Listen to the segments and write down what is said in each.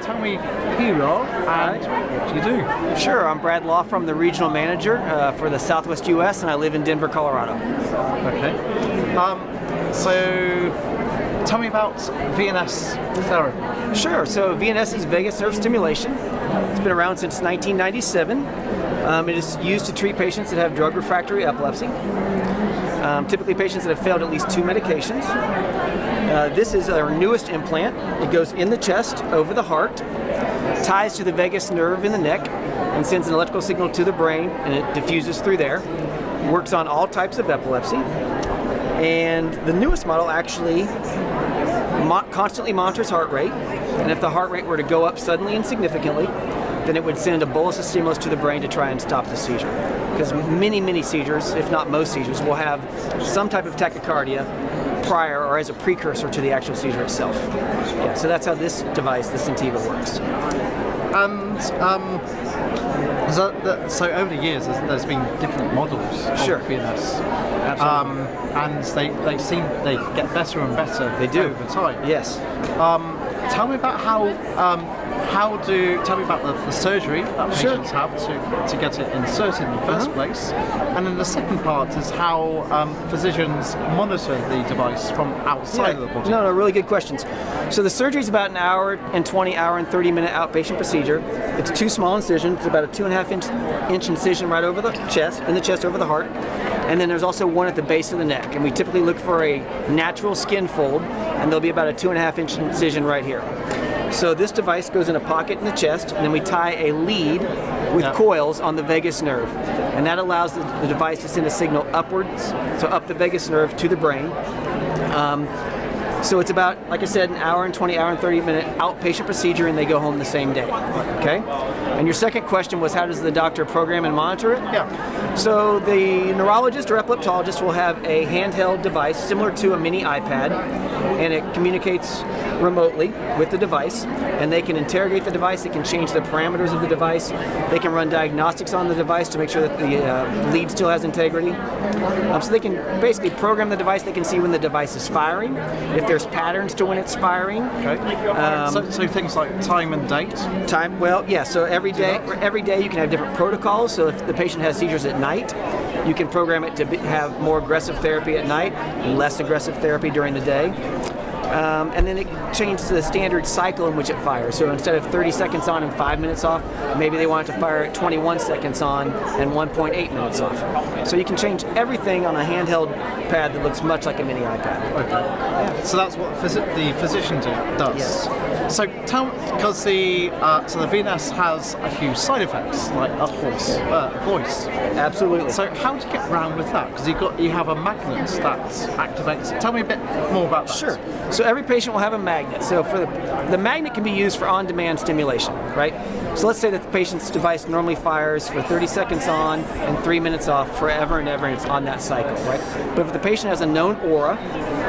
Tell me who you are and what you do. Sure, I'm Brad Law from the regional manager for the Southwest US, and I live in Denver, Colorado. Okay. So tell me about VNS Therapy. Sure, so VNS is vagus nerve stimulation. It's been around since 1997. It is used to treat patients that have drug refractory epilepsy. Typically patients that have failed at least 2 medications. This is our newest implant. It goes in the chest, over the heart, ties to the vagus nerve in the neck, and sends an electrical signal to the brain, and it diffuses through there. Works on all types of epilepsy. And the newest model actually constantly monitors heart rate, and if the heart rate were to go up suddenly and significantly, then it would send a bolus of stimulus to the brain to try and stop the seizure. Because many seizures, if not most seizures, will have some type of tachycardia prior or as a precursor to the actual seizure itself. Yeah, so that's how this device, the Sentiva, works. And so over the years, there's been different models of VNS. Absolutely. And they get better and better. They do over time. Yes. Tell me about tell me about the surgery that patients have to get it inserted in the first place, and then the second part is how physicians monitor the device from outside of the body. No, really good questions. So the surgery is about an hour and 30 minute outpatient procedure. It's 2 small incisions. It's about a 2.5 inch incision right over the chest, over the heart. And then there's also one at the base of the neck. And we typically look for a natural skin fold, and there'll be about a 2.5 inch incision right here. So this device goes in a pocket in the chest, and then we tie a lead with coils on the vagus nerve. And that allows the device to send a signal upwards, so up the vagus nerve to the brain. So it's about, like I said, an hour and 30 minute outpatient procedure, and they go home the same day. Okay? And your second question was, how does the doctor program and monitor it? Yeah. So the neurologist or epileptologist will have a handheld device similar to a mini iPad, and it communicates remotely with the device, and they can interrogate the device, they can change the parameters of the device, they can run diagnostics on the device to make sure that the lead still has integrity. So they can basically program the device, they can see when the device is firing, if there's patterns to when it's firing. Okay. So things like time and date? So every day you can have different protocols. So if the patient has seizures at night, you can program it to have more aggressive therapy at night, less aggressive therapy during the day. And then it changes to the standard cycle in which it fires. So instead of 30 seconds on and 5 minutes off, maybe they want it to fire at 21 seconds on and 1.8 minutes off. So you can change everything on a handheld pad that looks much like a mini iPad. Okay. Yeah. So that's what the physician does. Yes. So because the VNS has a few side effects, like of course voice. Absolutely. So how do you get around with that? Because you have a magnet that activates. Tell me a bit more about that. Sure. So every patient will have a magnet. So for the magnet can be used for on-demand stimulation, right? So let's say that the patient's device normally fires for 30 seconds on and 3 minutes off forever and ever, and it's on that cycle, right? But if the patient has a known aura,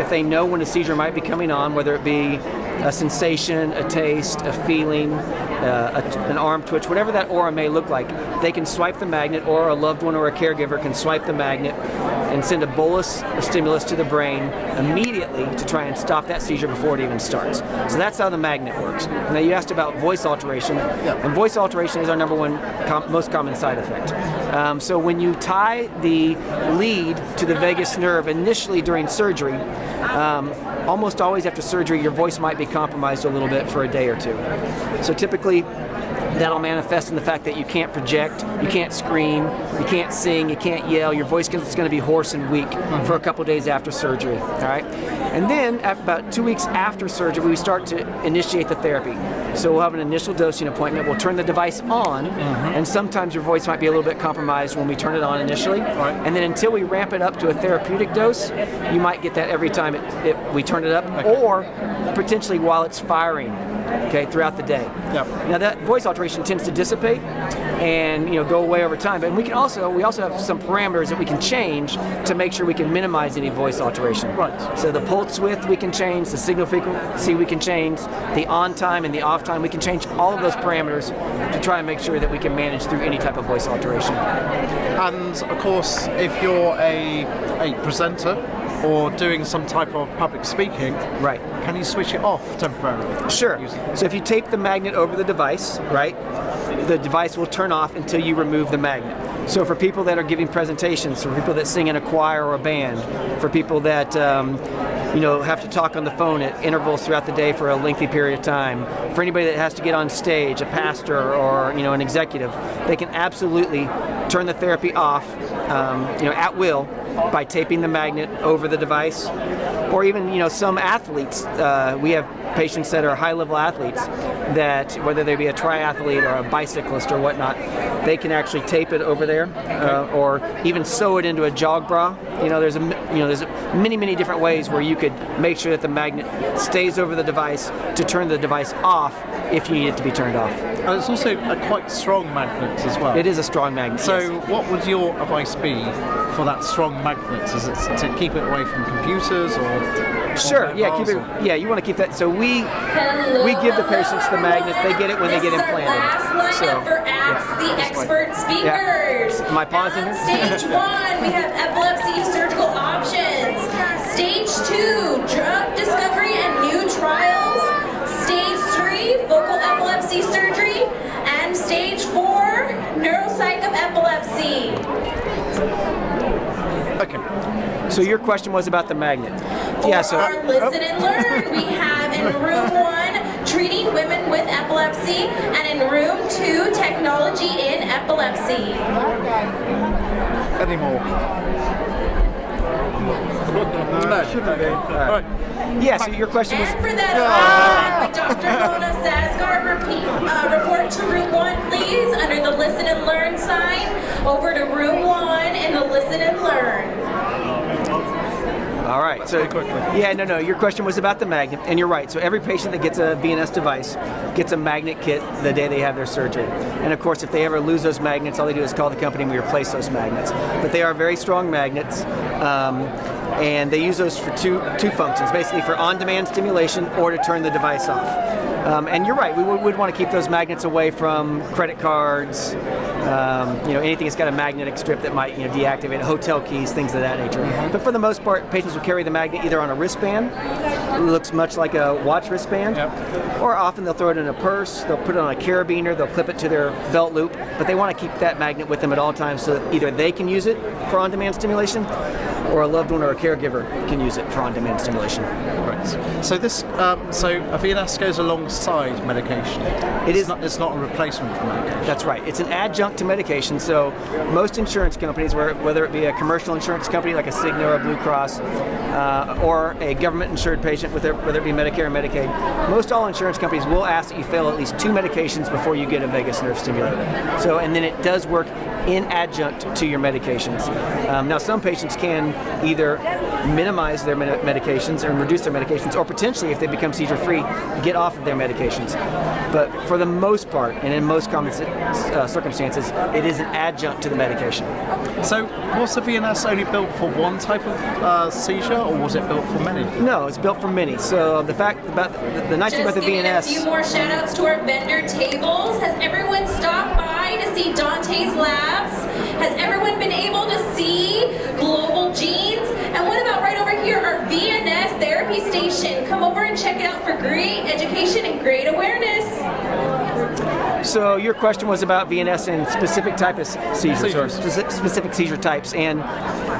if they know when a seizure might be coming on, whether it be a sensation, a taste, a feeling, an arm twitch, whatever that aura may look like, they can swipe the magnet, or a loved one or a caregiver can swipe the magnet and send a bolus of stimulus to the brain immediately to try and stop that seizure before it even starts. So that's how the magnet works. Now you asked about voice alteration, and voice alteration is our number one most common side effect. So when you tie the lead to the vagus nerve initially during surgery, almost always after surgery your voice might be compromised a little bit for a day or 2. So typically that'll manifest in the fact that you can't project, you can't scream, you can't sing, you can't yell, your voice is going to be hoarse and weak for a couple days after surgery, all right? And then about 2 weeks after surgery, we start to initiate the therapy. So we'll have an initial dosing appointment, we'll turn the device on, and sometimes your voice might be a little bit compromised when we turn it on initially, and then until we ramp it up to a therapeutic dose, you might get that every time we turn it up, or potentially while it's firing, okay, throughout the day. Now that voice alteration tends to dissipate and go away over time, but we also have some parameters that we can change to make sure we can minimize any voice alteration. Right. So the pulse width we can change, the signal frequency we can change, the on time and the off time, we can change all of those parameters to try and make sure that we can manage through any type of voice alteration. And of course, if you're a presenter or doing some type of public speaking, Right. can you switch it off temporarily? Sure. Using- So if you tape the magnet over the device, right, the device will turn off until you remove the magnet. So for people that are giving presentations, for people that sing in a choir or a band, for people that have to talk on the phone at intervals throughout the day for a lengthy period of time, for anybody that has to get on stage, a pastor or an executive, they can absolutely turn the therapy off, at will by taping the magnet over the device. Or even, some athletes, we have patients that are high-level athletes that, whether they be a triathlete or a bicyclist or whatnot, they can actually tape it over there, or even sew it into a jog bra. There's many different ways where you could make sure that the magnet stays over the device to turn the device off if you need it to be turned off. And it's also a quite strong magnet as well. It is a strong magnet. So yes. what would your advice be for that strong magnet? Is it to keep it away from computers or? Sure. or Yeah. mobiles Keep it. or- Yeah. You want to keep that. So we give the patients the magnets. They get it when they get implanted. This is our last lineup for Ask the Expert speakers. Am I pausing On here? stage 1, we have epilepsy surgical options. Stage 2, drug discovery and new trials. Stage 3, focal epilepsy surgery. And stage 4, neuropsych of epilepsy. Okay. So your question was about the magnet. For Yeah. So. our listen and learn, we have in room 1, treating women with epilepsy, and in room 2, technology in epilepsy. Any more? No. Shouldn't be. All right. Yeah. So your question was. And for that, Dr. Mona Sasgar, report to room 1, please, under the listen and learn sign. Over to room 1 in the listen and learn. All right. So yeah, no. Your question was about the magnet, and you're right. So every patient that gets a VNS device gets a magnet kit the day they have their surgery. And of course, if they ever lose those magnets, all they do is call the company and we replace those magnets. But they are very strong magnets. And they use those for two functions, basically for on-demand stimulation or to turn the device off. And you're right, we would want to keep those magnets away from credit cards, anything that's got a magnetic strip that might deactivate, hotel keys, things of that nature. But for the most part, patients will carry the magnet either on a wristband, it looks much like a watch wristband, or often they'll throw it in a purse, they'll put it on a carabiner, they'll clip it to their belt loop, but they want to keep that magnet with them at all times so that either they can use it for on-demand stimulation or a loved one or a caregiver can use it for on-demand stimulation. Right. So this, so a VNS goes alongside medication. It's not a replacement for medication. That's right. It's an adjunct to medication. So most insurance companies, whether it be a commercial insurance company like a Cigna or a Blue Cross, or a government-insured patient, whether it be Medicare or Medicaid, most all insurance companies will ask that you fail at least 2 medications before you get a vagus nerve stimulator. So, and then it does work in adjunct to your medications. Now, some patients can either minimize their medications and reduce their medications, or potentially, if they become seizure-free, get off of their medications. But for the most part, and in most common circumstances, it is an adjunct to the medication. So was the VNS only built for one type of seizure, or was it built for many? No, it's built for many. So the fact about the nice thing about the Just giving VNS. a few more shout outs to our vendor tables. Has everyone stopped by to see Dante's Labs? Has everyone been able to see Global Genes? And what about right over here, our VNS Therapy Station? Come over and check it out for great education and great awareness. So your question was about VNS and specific type of seizures or specific seizure types. And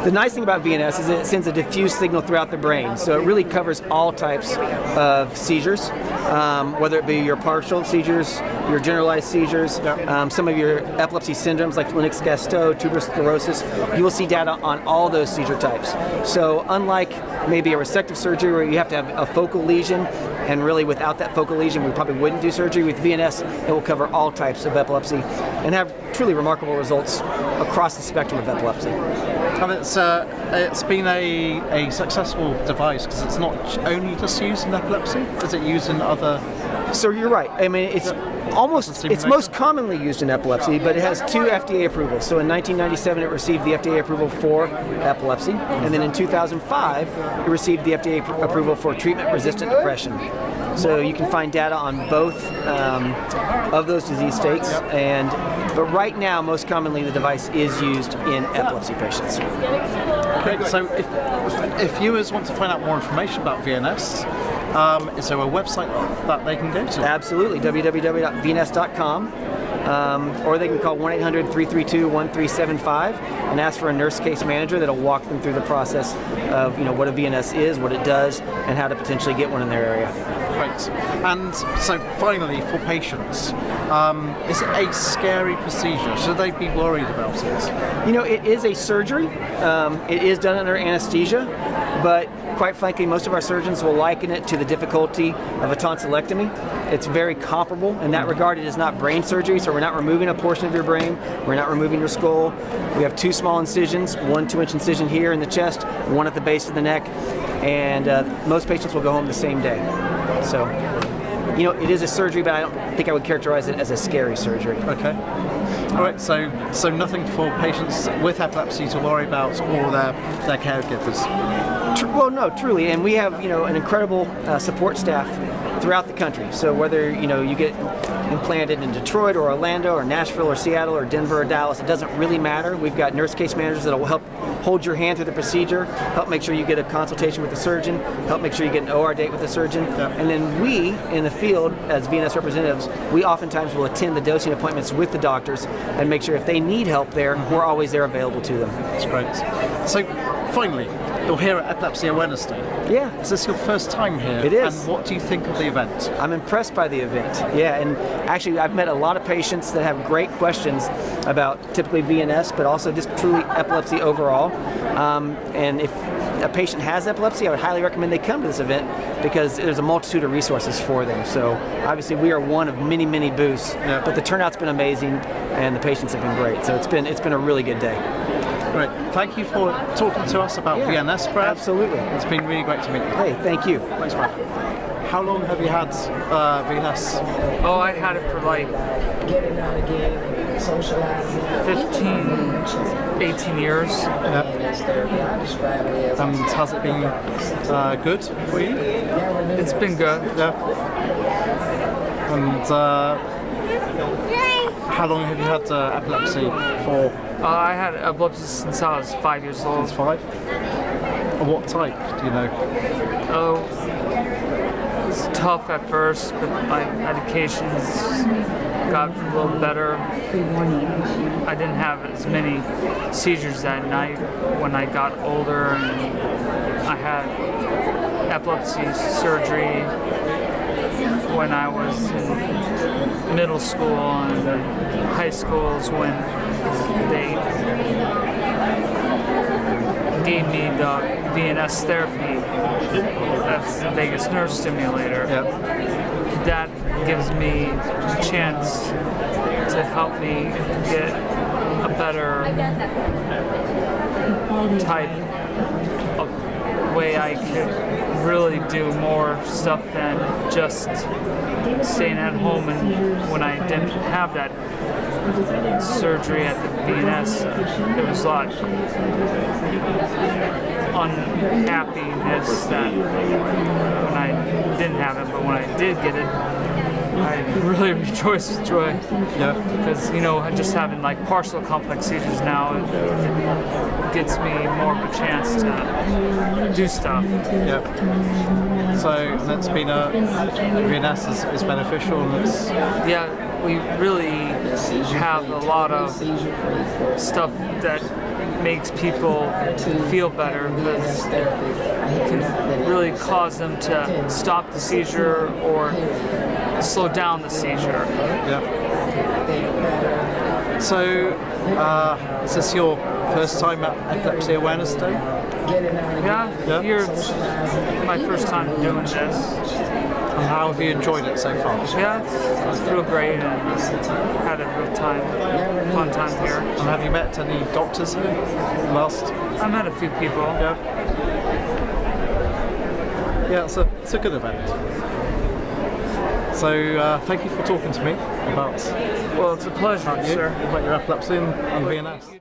the nice thing about VNS is that it sends a diffuse signal throughout the brain. So it really covers all types of seizures, whether it be your partial seizures, your generalized seizures, some of your epilepsy syndromes like Lennox-Gastaut, tuberous sclerosis. You will see data on all those seizure types. So unlike maybe a resective surgery where you have to have a focal lesion, and really without that focal lesion we probably wouldn't do surgery, with VNS it will cover all types of epilepsy and have truly remarkable results across the spectrum of epilepsy. And it's been a successful device because it's not only just used in epilepsy. Is it used in other? So you're right. I mean, it's most commonly used in epilepsy, but it has 2 FDA approvals. So in 1997, it received the FDA approval for epilepsy, and then in 2005, it received the FDA approval for treatment-resistant depression. So you can find data on both of those disease states, but right now, most commonly, the device is used in epilepsy patients. Okay, so if viewers want to find out more information about VNS, is there a website that they can go to? Absolutely, www.vns.com. Or they can call 1-800-332-1375 and ask for a nurse case manager that'll walk them through the process of what a VNS is, what it does, and how to potentially get one in their area. Great. And so finally, for patients, is it a scary procedure? Should they be worried about it? It is a surgery. It is done under anesthesia, but quite frankly, most of our surgeons will liken it to the difficulty of a tonsillectomy. It's very comparable in that regard. It is not brain surgery, so we're not removing a portion of your brain. We're not removing your skull. We have 2 small incisions, 1 2-inch incision here in the chest, 1 at the base of the neck, and most patients will go home the same day. So, it is a surgery, but I don't think I would characterize it as a scary surgery. Okay. All right, so nothing for patients with epilepsy to worry about or their caregivers. Well, no, truly, and we have an incredible support staff throughout the country. So whether you get implanted in Detroit or Orlando or Nashville or Seattle or Denver or Dallas, it doesn't really matter. We've got nurse case managers that will help hold your hand through the procedure, help make sure you get a consultation with the surgeon, help make sure you get an OR date with the surgeon, and then we in the field as VNS representatives, we oftentimes will attend the dosing appointments with the doctors and make sure if they need help there, we're always there available to them. That's great. So finally, you're here at Epilepsy Awareness Day. Yeah. Is this your first time here? It is. And what do you think of the event? I'm impressed by the event. Yeah, and actually I've met a lot of patients that have great questions about typically VNS, but also just truly epilepsy overall. And if a patient has epilepsy, I would highly recommend they come to this event because there's a multitude of resources for them. So obviously we are one of many, many booths, but the turnout's been amazing and the patients have been great. So it's been a really good day. Great. Thank you for talking to us about VNS, Brad. Absolutely. It's been really great to meet you. Hey, thank you. Thanks, Brad. How long have you had VNS? Oh, I had it for like 15, 18 years. Yeah. And has it been good for you? It's been good. Yeah. And how long have you had epilepsy for? I had epilepsy since I was 5 years old. Since 5? And what type, do you know? Oh, it's tough at first, but my medications got a little better. I didn't have as many seizures that night when I got older, and I had epilepsy surgery when I was in middle school and high schools when they gave me the VNS Therapy. That's the vagus nerve stimulator. Yep. That gives me a chance to help me get a better type of way I could really do more stuff than just staying at home. And when I didn't have that surgery at the VNS, there was a lot of unhappiness that when I didn't have it, but when I did get it, I really rejoiced with joy. Yeah. Because, just having like partial complex seizures now, it gets me more of a chance to do stuff. Yeah. So that's been VNS is beneficial. And it's Yeah, we really have a lot of stuff that makes people feel better because it can really cause them to stop the seizure or slow down the seizure. Yeah. So, is this your first time at Epilepsy Awareness Day? Yeah, here it's my first time doing this. And how have you enjoyed it so far? Yeah, it's real great and had a real fun time here. And have you met any doctors here? I met a few people. Yeah. Yeah, it's a good event. So thank you for talking to me about Well, it's a pleasure, sir. about your epilepsy and VNS.